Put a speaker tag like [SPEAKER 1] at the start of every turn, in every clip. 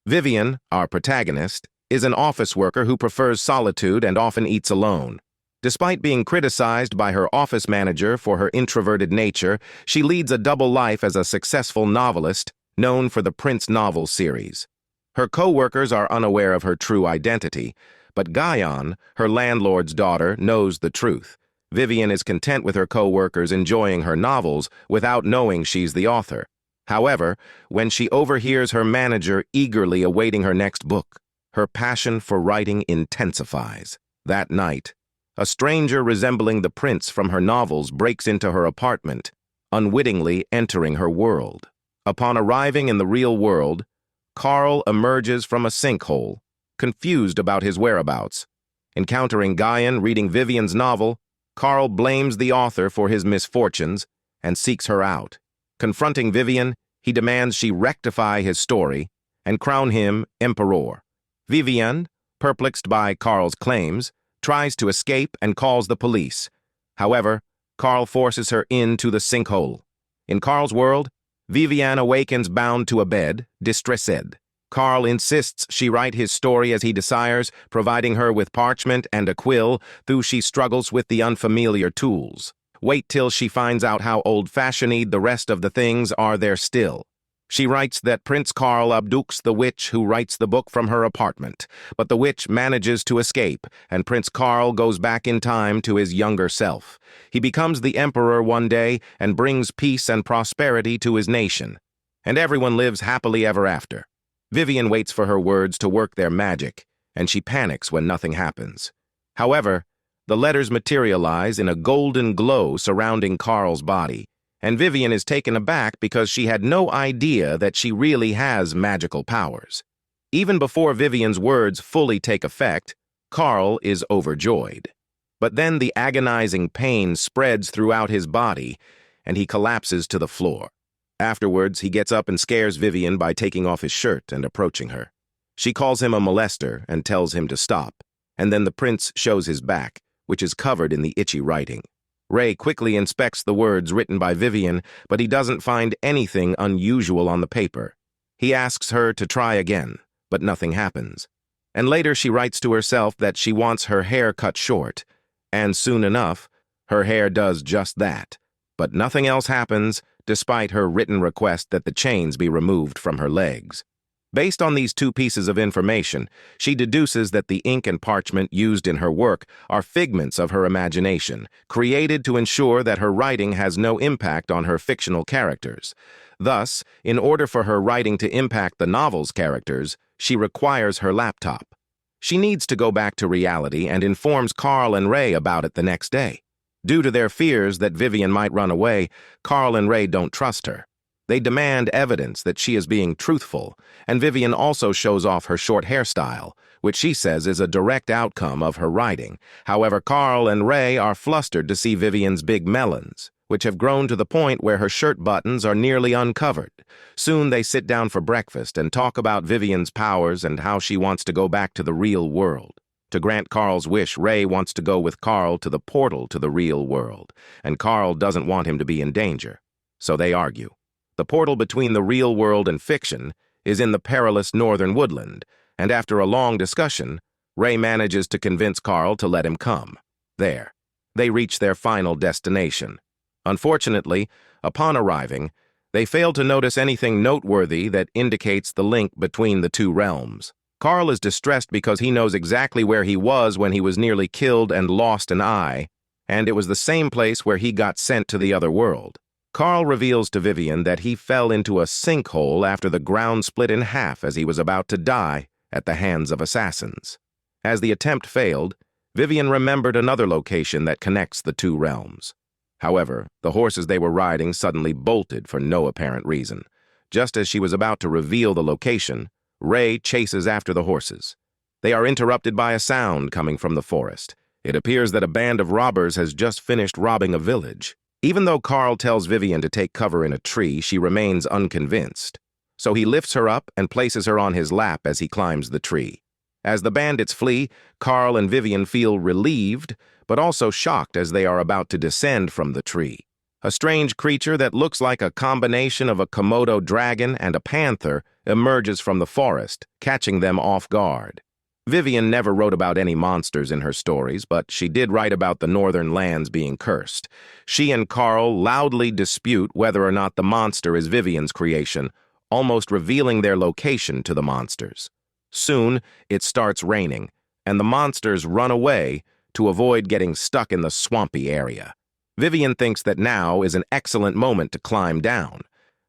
[SPEAKER 1] Vivian, our protagonist, is an office worker who prefers solitude and often eats alone. Despite being criticized by her office manager for her introverted nature, she leads a double life as a successful novelist known for the Prince novel series. Her co-workers are unaware of her true identity, but Guyon, her landlord's daughter, knows the truth. Vivian is content with her co-workers enjoying her novels without knowing she's the author. However, when she overhears her manager eagerly awaiting her next book, her passion for writing intensifies. That night, a stranger resembling the prince from her novels breaks into her apartment, unwittingly entering her world. Upon arriving in the real world, Carl emerges from a sinkhole, confused about his whereabouts. Encountering Guyon reading Vivian's novel, Carl blames the author for his misfortunes and seeks her out. Confronting Vivian, he demands she rectify his story and crown him emperor. Vivian, perplexed by Carl's claims, tries to escape and calls the police. However, Carl forces her into the sinkhole. In Carl's world, Vivian awakens bound to a bed, distressed. Carl insists she write his story as he desires, providing her with parchment and a quill, though she struggles with the unfamiliar tools. Wait till she finds out how old-fashioned the rest of the things are there still. She writes that Prince Carl abducts the witch who writes the book from her apartment, but the witch manages to escape, and Prince Carl goes back in time to his younger self. He becomes the emperor one day and brings peace and prosperity to his nation. And everyone lives happily ever after. Vivian waits for her words to work their magic, and she panics when nothing happens. However, the letters materialize in a golden glow surrounding Carl's body, and Vivian is taken aback because she had no idea that she really has magical powers. Even before Vivian's words fully take effect, Carl is overjoyed. But then the agonizing pain spreads throughout his body, and he collapses to the floor. Afterwards, he gets up and scares Vivian by taking off his shirt and approaching her. She calls him a molester and tells him to stop, and then the prince shows his back, which is covered in the itchy writing. Ray quickly inspects the words written by Vivian, but he doesn't find anything unusual on the paper. He asks her to try again, but nothing happens. And later she writes to herself that she wants her hair cut short, and soon enough, her hair does just that. But nothing else happens, despite her written request that the chains be removed from her legs. Based on these two pieces of information, she deduces that the ink and parchment used in her work are figments of her imagination, created to ensure that her writing has no impact on her fictional characters. Thus, in order for her writing to impact the novel's characters, she requires her laptop. She needs to go back to reality and informs Carl and Ray about it the next day. Due to their fears that Vivian might run away, Carl and Ray don't trust her. They demand evidence that she is being truthful, and Vivian also shows off her short hairstyle, which she says is a direct outcome of her writing. However, Carl and Ray are flustered to see Vivian's big melons, which have grown to the point where her shirt buttons are nearly uncovered. Soon they sit down for breakfast and talk about Vivian's powers and how she wants to go back to the real world. To grant Carl's wish, Ray wants to go with Carl to the portal to the real world, and Carl doesn't want him to be in danger. So they argue. The portal between the real world and fiction is in the perilous northern woodland, and after a long discussion, Ray manages to convince Carl to let him come. There, they reach their final destination. Unfortunately, upon arriving, they fail to notice anything noteworthy that indicates the link between the two realms. Carl is distressed because he knows exactly where he was when he was nearly killed and lost an eye, and it was the same place where he got sent to the other world. Carl reveals to Vivian that he fell into a sinkhole after the ground split in half as he was about to die at the hands of assassins. As the attempt failed, Vivian remembered another location that connects the two realms. However, the horses they were riding suddenly bolted for no apparent reason. Just as she was about to reveal the location, Ray chases after the horses. They are interrupted by a sound coming from the forest. It appears that a band of robbers has just finished robbing a village. Even though Carl tells Vivian to take cover in a tree, she remains unconvinced. So he lifts her up and places her on his lap as he climbs the tree. As the bandits flee, Carl and Vivian feel relieved, but also shocked as they are about to descend from the tree. A strange creature that looks like a combination of a Komodo dragon and a panther emerges from the forest, catching them off guard. Vivian never wrote about any monsters in her stories, but she did write about the northern lands being cursed. She and Carl loudly dispute whether or not the monster is Vivian's creation, almost revealing their location to the monsters. Soon, it starts raining, and the monsters run away to avoid getting stuck in the swampy area. Vivian thinks that now is an excellent moment to climb down,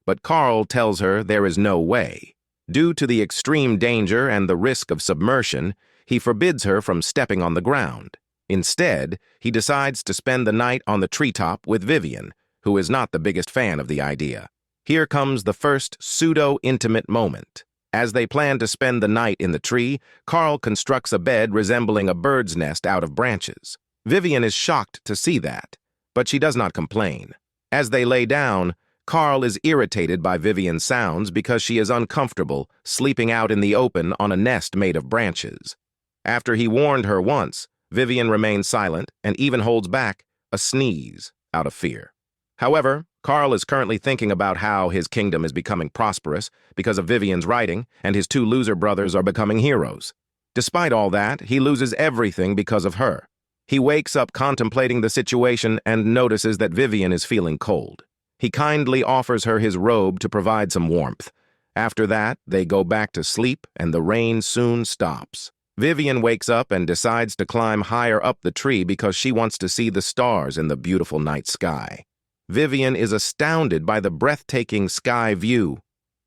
[SPEAKER 1] but Carl tells her there is no way. Due to the extreme danger and the risk of submersion, he forbids her from stepping on the ground. Instead, he decides to spend the night on the treetop with Vivian, who is not the biggest fan of the idea. Here comes the first pseudo-intimate moment. As they plan to spend the night in the tree, Carl constructs a bed resembling a bird's nest out of branches. Vivian is shocked to see that, but she does not complain. As they lay down, Carl is irritated by Vivian's sounds because she is uncomfortable sleeping out in the open on a nest made of branches. After he warned her once, Vivian remains silent and even holds back a sneeze out of fear. However, Carl is currently thinking about how his kingdom is becoming prosperous because of Vivian's writing, and his two loser brothers are becoming heroes. Despite all that, he loses everything because of her. He wakes up contemplating the situation and notices that Vivian is feeling cold. He kindly offers her his robe to provide some warmth. After that, they go back to sleep and the rain soon stops. Vivian wakes up and decides to climb higher up the tree because she wants to see the stars in the beautiful night sky. Vivian is astounded by the breathtaking sky view.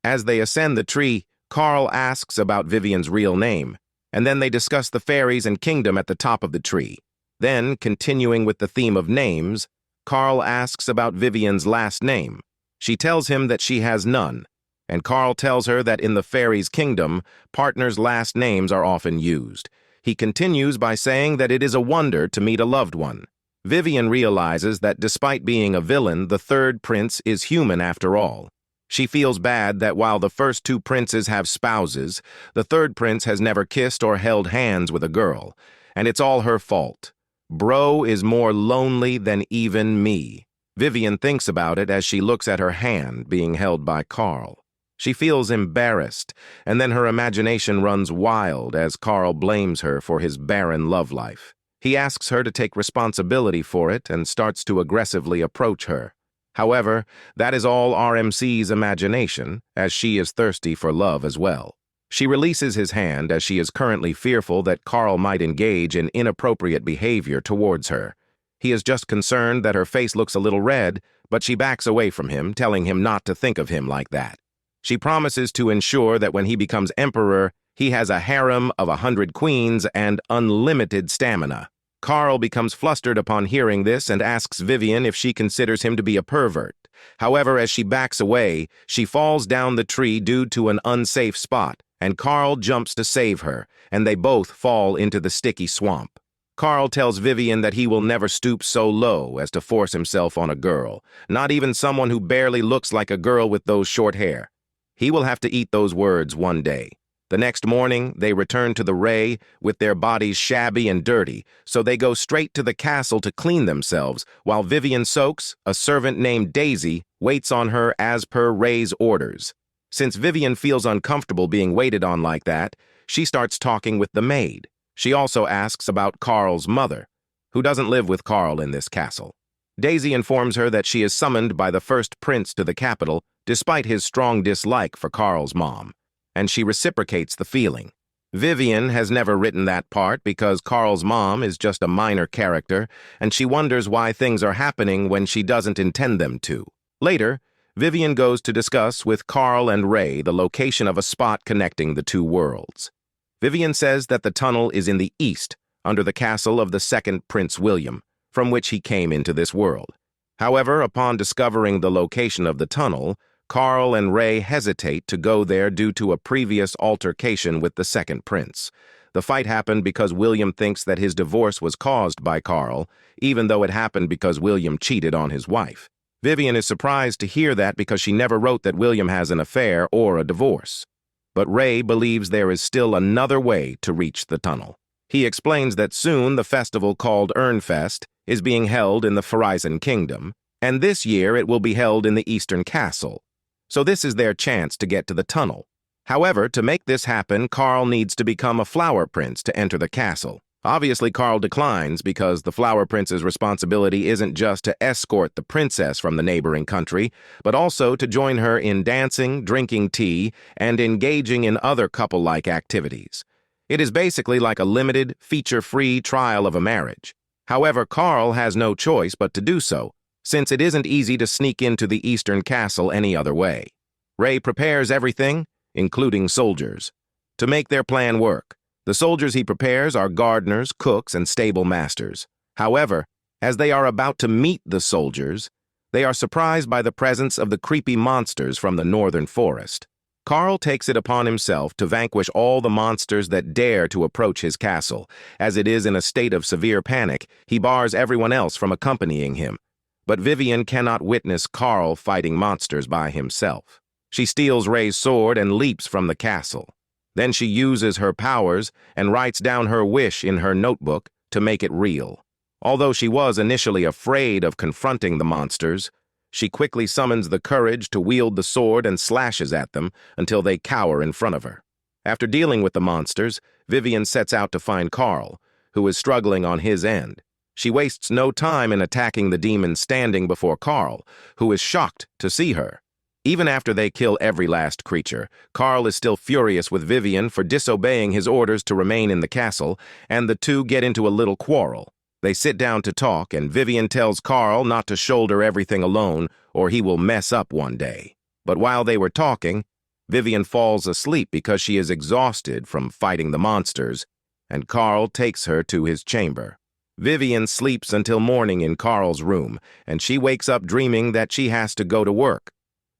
[SPEAKER 1] As they ascend the tree, Carl asks about Vivian's real name, and then they discuss the fairies and kingdom at the top of the tree. Then, continuing with the theme of names, Carl asks about Vivian's last name. She tells him that she has none, and Carl tells her that in the fairies' kingdom, partners' last names are often used. He continues by saying that it is a wonder to meet a loved one. Vivian realizes that despite being a villain, the third prince is human after all. She feels bad that while the first two princes have spouses, the third prince has never kissed or held hands with a girl, and it's all her fault. Bro is more lonely than even me. Vivian thinks about it as she looks at her hand being held by Carl. She feels embarrassed, and then her imagination runs wild as Carl blames her for his barren love life. He asks her to take responsibility for it and starts to aggressively approach her. However, that is all RMC's imagination, as she is thirsty for love as well. She releases his hand as she is currently fearful that Carl might engage in inappropriate behavior towards her. He is just concerned that her face looks a little red, but she backs away from him, telling him not to think of him like that. She promises to ensure that when he becomes emperor, he has a harem of 100 queens and unlimited stamina. Carl becomes flustered upon hearing this and asks Vivian if she considers him to be a pervert. However, as she backs away, she falls down the tree due to an unsafe spot, and Carl jumps to save her, and they both fall into the sticky swamp. Carl tells Vivian that he will never stoop so low as to force himself on a girl, not even someone who barely looks like a girl with those short hair. He will have to eat those words one day. The next morning, they return to the Ray with their bodies shabby and dirty, so they go straight to the castle to clean themselves, while Vivian Soaks, a servant named Daisy, waits on her as per Ray's orders. Since Vivian feels uncomfortable being waited on like that, she starts talking with the maid. She also asks about Carl's mother, who doesn't live with Carl in this castle. Daisy informs her that she is summoned by the first prince to the capital, despite his strong dislike for Carl's mom, and she reciprocates the feeling. Vivian has never written that part because Carl's mom is just a minor character, and she wonders why things are happening when she doesn't intend them to. Later, Vivian goes to discuss with Carl and Ray the location of a spot connecting the two worlds. Vivian says that the tunnel is in the east, under the castle of the second Prince William, from which he came into this world. However, upon discovering the location of the tunnel, Carl and Ray hesitate to go there due to a previous altercation with the second prince. The fight happened because William thinks that his divorce was caused by Carl, even though it happened because William cheated on his wife. Vivian is surprised to hear that because she never wrote that William has an affair or a divorce. But Ray believes there is still another way to reach the tunnel. He explains that soon the festival called Urnfest is being held in the Horizon Kingdom, and this year it will be held in the Eastern Castle. So this is their chance to get to the tunnel. However, to make this happen, Carl needs to become a flower prince to enter the castle. Obviously, Carl declines because the flower prince's responsibility isn't just to escort the princess from the neighboring country, but also to join her in dancing, drinking tea, and engaging in other couple-like activities. It is basically like a limited, feature-free trial of a marriage. However, Carl has no choice but to do so, since it isn't easy to sneak into the Eastern Castle any other way. Ray prepares everything, including soldiers, to make their plan work. The soldiers he prepares are gardeners, cooks, and stable masters. However, as they are about to meet the soldiers, they are surprised by the presence of the creepy monsters from the northern forest. Carl takes it upon himself to vanquish all the monsters that dare to approach his castle. As it is in a state of severe panic, he bars everyone else from accompanying him. But Vivian cannot witness Carl fighting monsters by himself. She steals Ray's sword and leaps from the castle. Then she uses her powers and writes down her wish in her notebook to make it real. Although she was initially afraid of confronting the monsters, she quickly summons the courage to wield the sword and slashes at them until they cower in front of her. After dealing with the monsters, Vivian sets out to find Carl, who is struggling on his end. She wastes no time in attacking the demon standing before Carl, who is shocked to see her. Even after they kill every last creature, Carl is still furious with Vivian for disobeying his orders to remain in the castle, and the two get into a little quarrel. They sit down to talk, and Vivian tells Carl not to shoulder everything alone, or he will mess up one day. But while they were talking, Vivian falls asleep because she is exhausted from fighting the monsters, and Carl takes her to his chamber. Vivian sleeps until morning in Carl's room, and she wakes up dreaming that she has to go to work.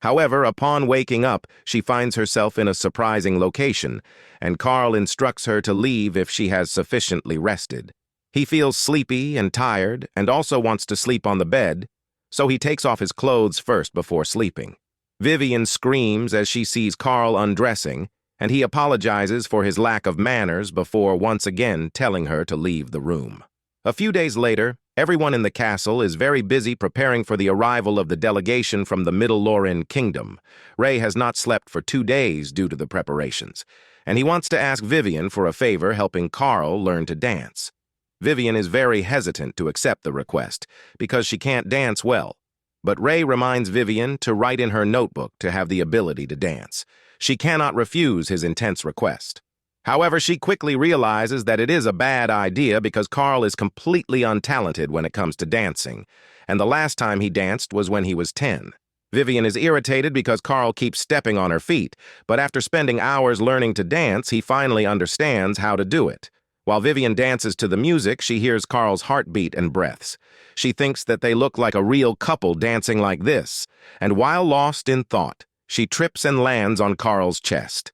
[SPEAKER 1] However, upon waking up, she finds herself in a surprising location, and Carl instructs her to leave if she has sufficiently rested. He feels sleepy and tired, and also wants to sleep on the bed, so he takes off his clothes first before sleeping. Vivian screams as she sees Carl undressing, and he apologizes for his lack of manners before once again telling her to leave the room. A few days later, everyone in the castle is very busy preparing for the arrival of the delegation from the Middle Loren Kingdom. Ray has not slept for 2 days due to the preparations, and he wants to ask Vivian for a favor helping Carl learn to dance. Vivian is very hesitant to accept the request because she can't dance well, but Ray reminds Vivian to write in her notebook to have the ability to dance. She cannot refuse his intense request. However, she quickly realizes that it is a bad idea because Carl is completely untalented when it comes to dancing, and the last time he danced was when he was 10. Vivian is irritated because Carl keeps stepping on her feet, but after spending hours learning to dance, he finally understands how to do it. While Vivian dances to the music, she hears Carl's heartbeat and breaths. She thinks that they look like a real couple dancing like this, and while lost in thought, she trips and lands on Carl's chest.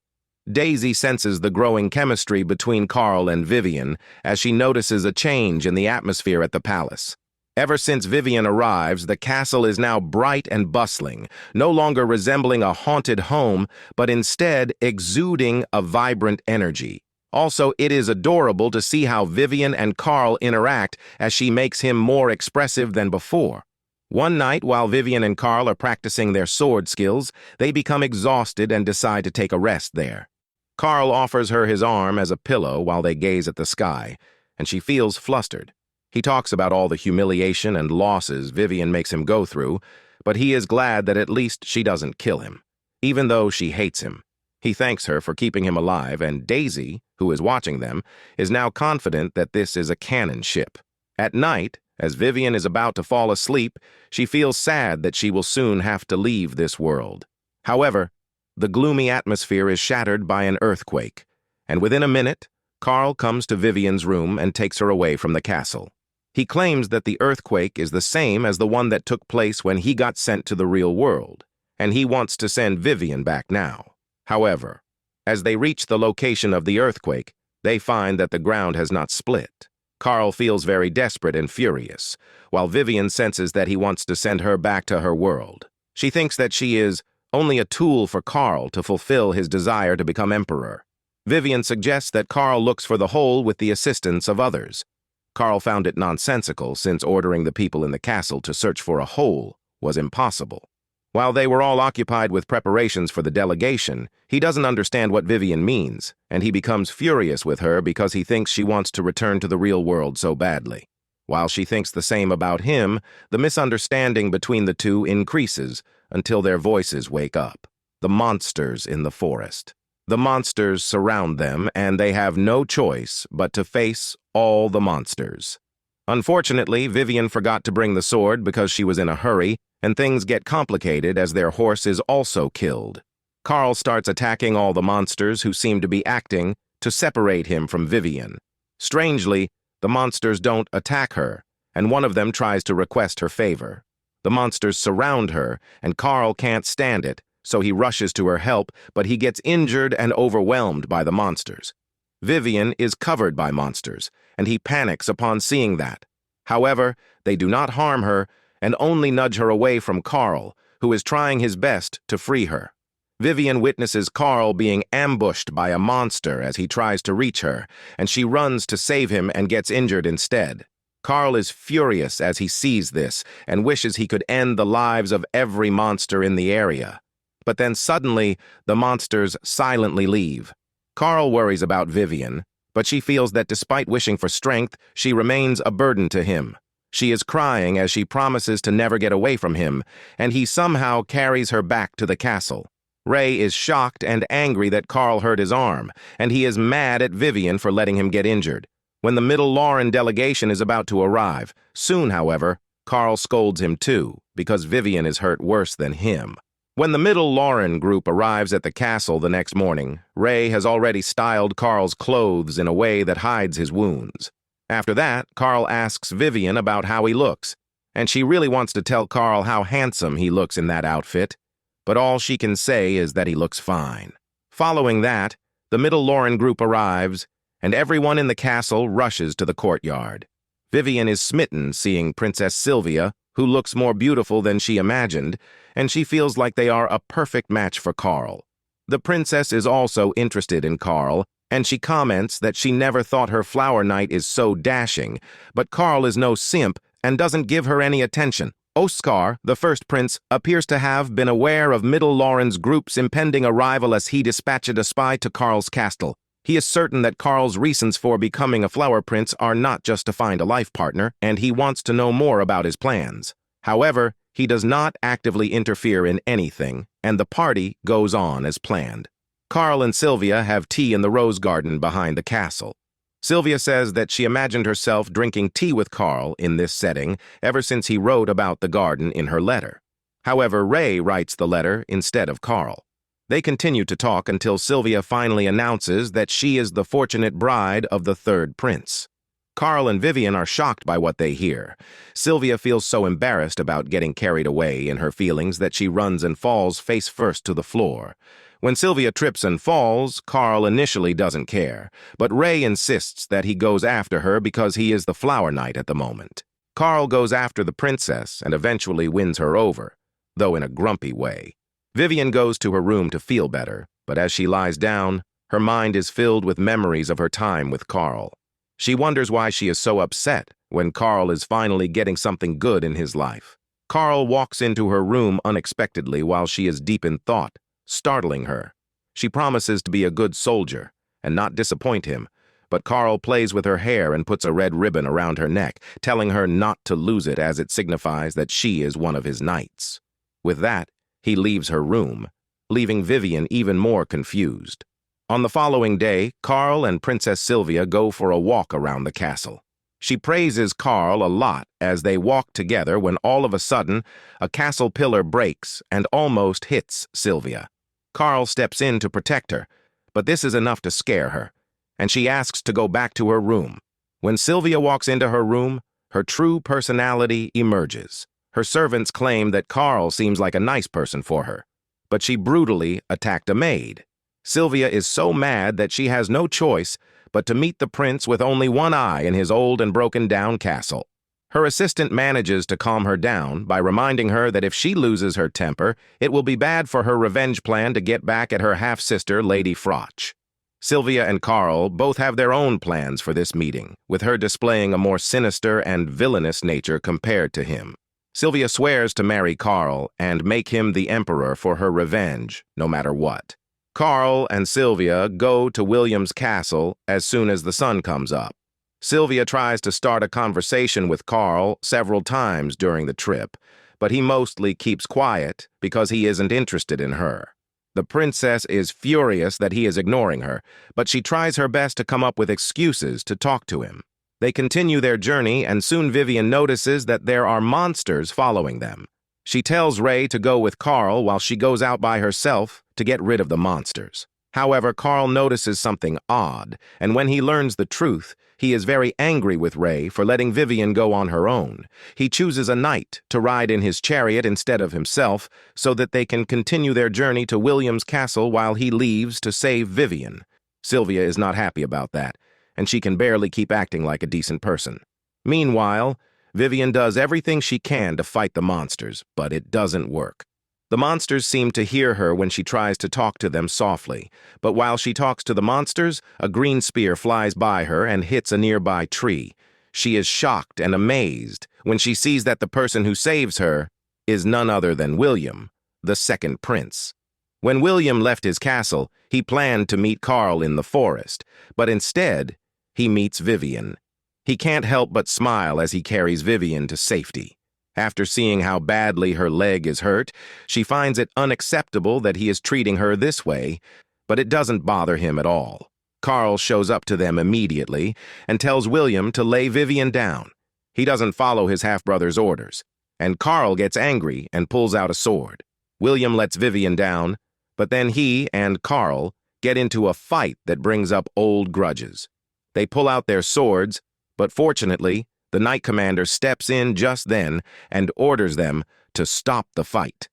[SPEAKER 1] Daisy senses the growing chemistry between Carl and Vivian as she notices a change in the atmosphere at the palace. Ever since Vivian arrives, the castle is now bright and bustling, no longer resembling a haunted home, but instead exuding a vibrant energy. Also, it is adorable to see how Vivian and Carl interact as she makes him more expressive than before. One night, while Vivian and Carl are practicing their sword skills, they become exhausted and decide to take a rest there. Carl offers her his arm as a pillow while they gaze at the sky, and she feels flustered. He talks about all the humiliation and losses Vivian makes him go through, but he is glad that at least she doesn't kill him, even though she hates him. He thanks her for keeping him alive, and Daisy, who is watching them, is now confident that this is a cannon ship. At night, as Vivian is about to fall asleep, she feels sad that she will soon have to leave this world. However, the gloomy atmosphere is shattered by an earthquake, and within a minute, Carl comes to Vivian's room and takes her away from the castle. He claims that the earthquake is the same as the one that took place when he got sent to the real world, and he wants to send Vivian back now. However, as they reach the location of the earthquake, they find that the ground has not split. Carl feels very desperate and furious, while Vivian senses that he wants to send her back to her world. She thinks that she is only a tool for Carl to fulfill his desire to become emperor. Vivian suggests that Carl looks for the hole with the assistance of others. Carl found it nonsensical since ordering the people in the castle to search for a hole was impossible. While they were all occupied with preparations for the delegation, he doesn't understand what Vivian means, and he becomes furious with her because he thinks she wants to return to the real world so badly. While she thinks the same about him, the misunderstanding between the two increases until their voices wake up. The monsters in the forest. The monsters surround them, and they have no choice but to face all the monsters. Unfortunately, Vivian forgot to bring the sword because she was in a hurry, and things get complicated as their horse is also killed. Carl starts attacking all the monsters who seem to be acting to separate him from Vivian. Strangely, the monsters don't attack her, and one of them tries to request her favor. The monsters surround her, and Carl can't stand it, so he rushes to her help, but he gets injured and overwhelmed by the monsters. Vivian is covered by monsters, and he panics upon seeing that. However, they do not harm her and only nudge her away from Carl, who is trying his best to free her. Vivian witnesses Carl being ambushed by a monster as he tries to reach her, and she runs to save him and gets injured instead. Carl is furious as he sees this and wishes he could end the lives of every monster in the area. But then suddenly, the monsters silently leave. Carl worries about Vivian, but she feels that despite wishing for strength, she remains a burden to him. She is crying as she promises to never get away from him, and he somehow carries her back to the castle. Ray is shocked and angry that Carl hurt his arm, and he is mad at Vivian for letting him get injured. When the Middle Lauren delegation is about to arrive, soon, however, Carl scolds him too, because Vivian is hurt worse than him. When the Middle Lauren group arrives at the castle the next morning, Ray has already styled Carl's clothes in a way that hides his wounds. After that, Carl asks Vivian about how he looks, and she really wants to tell Carl how handsome he looks in that outfit, but all she can say is that he looks fine. Following that, the Middle Lauren group arrives, and everyone in the castle rushes to the courtyard. Vivian is smitten seeing Princess Sylvia, who looks more beautiful than she imagined, and she feels like they are a perfect match for Carl. The princess is also interested in Carl, and she comments that she never thought her flower knight is so dashing, but Carl is no simp and doesn't give her any attention. Oscar, the first prince, appears to have been aware of Middle Lauren's group's impending arrival as he dispatched a spy to Carl's castle. He is certain that Carl's reasons for becoming a flower prince are not just to find a life partner, and he wants to know more about his plans. However, he does not actively interfere in anything, and the party goes on as planned. Carl and Sylvia have tea in the rose garden behind the castle. Sylvia says that she imagined herself drinking tea with Carl in this setting ever since he wrote about the garden in her letter. However, Ray writes the letter instead of Carl. They continue to talk until Sylvia finally announces that she is the fortunate bride of the third prince. Carl and Vivian are shocked by what they hear. Sylvia feels so embarrassed about getting carried away in her feelings that she runs and falls face first to the floor. When Sylvia trips and falls, Carl initially doesn't care, but Ray insists that he goes after her because he is the flower knight at the moment. Carl goes after the princess and eventually wins her over, though in a grumpy way. Vivian goes to her room to feel better, but as she lies down, her mind is filled with memories of her time with Carl. She wonders why she is so upset when Carl is finally getting something good in his life. Carl walks into her room unexpectedly while she is deep in thought, startling her. She promises to be a good soldier and not disappoint him, but Carl plays with her hair and puts a red ribbon around her neck, telling her not to lose it as it signifies that she is one of his knights. With that, he leaves her room, leaving Vivian even more confused. On the following day, Carl and Princess Sylvia go for a walk around the castle. She praises Carl a lot as they walk together when all of a sudden, a castle pillar breaks and almost hits Sylvia. Carl steps in to protect her, but this is enough to scare her, and she asks to go back to her room. When Sylvia walks into her room, her true personality emerges. Her servants claim that Carl seems like a nice person for her, but she brutally attacked a maid. Sylvia is so mad that she has no choice but to meet the prince with only one eye in his old and broken-down castle. Her assistant manages to calm her down by reminding her that if she loses her temper, it will be bad for her revenge plan to get back at her half-sister, Lady Frotch. Sylvia and Carl both have their own plans for this meeting, with her displaying a more sinister and villainous nature compared to him. Sylvia swears to marry Carl and make him the emperor for her revenge, no matter what. Carl and Sylvia go to William's castle as soon as the sun comes up. Sylvia tries to start a conversation with Carl several times during the trip, but he mostly keeps quiet because he isn't interested in her. The princess is furious that he is ignoring her, but she tries her best to come up with excuses to talk to him. They continue their journey, and soon Vivian notices that there are monsters following them. She tells Ray to go with Carl while she goes out by herself to get rid of the monsters. However, Carl notices something odd, and when he learns the truth, he is very angry with Ray for letting Vivian go on her own. He chooses a knight to ride in his chariot instead of himself so that they can continue their journey to William's castle while he leaves to save Vivian. Sylvia is not happy about that, and she can barely keep acting like a decent person. Meanwhile, Vivian does everything she can to fight the monsters, but it doesn't work. The monsters seem to hear her when she tries to talk to them softly, but while she talks to the monsters, a green spear flies by her and hits a nearby tree. She is shocked and amazed when she sees that the person who saves her is none other than William, the second prince. When William left his castle, he planned to meet Carl in the forest, but instead, he meets Vivian. He can't help but smile as he carries Vivian to safety. After seeing how badly her leg is hurt, she finds it unacceptable that he is treating her this way, but it doesn't bother him at all. Carl shows up to them immediately and tells William to lay Vivian down. He doesn't follow his half-brother's orders, and Carl gets angry and pulls out a sword. William lets Vivian down, but then he and Carl get into a fight that brings up old grudges. They pull out their swords, but fortunately, the Knight Commander steps in just then and orders them to stop the fight.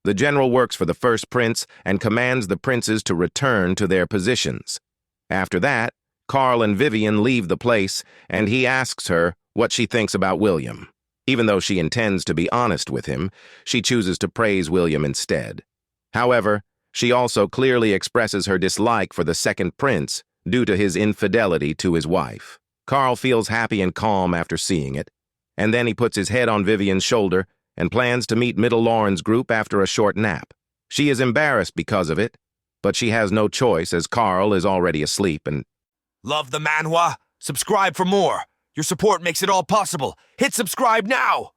[SPEAKER 1] The general works for the first prince and commands the princes to return to their positions. After that, Carl and Vivian leave the place, and he asks her what she thinks about William. Even though she intends to be honest with him, she chooses to praise William instead. However, she also clearly expresses her dislike for the second prince due to his infidelity to his wife. Carl feels happy and calm after seeing it, and then he puts his head on Vivian's shoulder and plans to meet Middle Lauren's group after a short nap. She is embarrassed because of it, but she has no choice as Carl is already asleep and...
[SPEAKER 2] Love the manhwa? Subscribe for more. Your support makes it all possible. Hit subscribe now!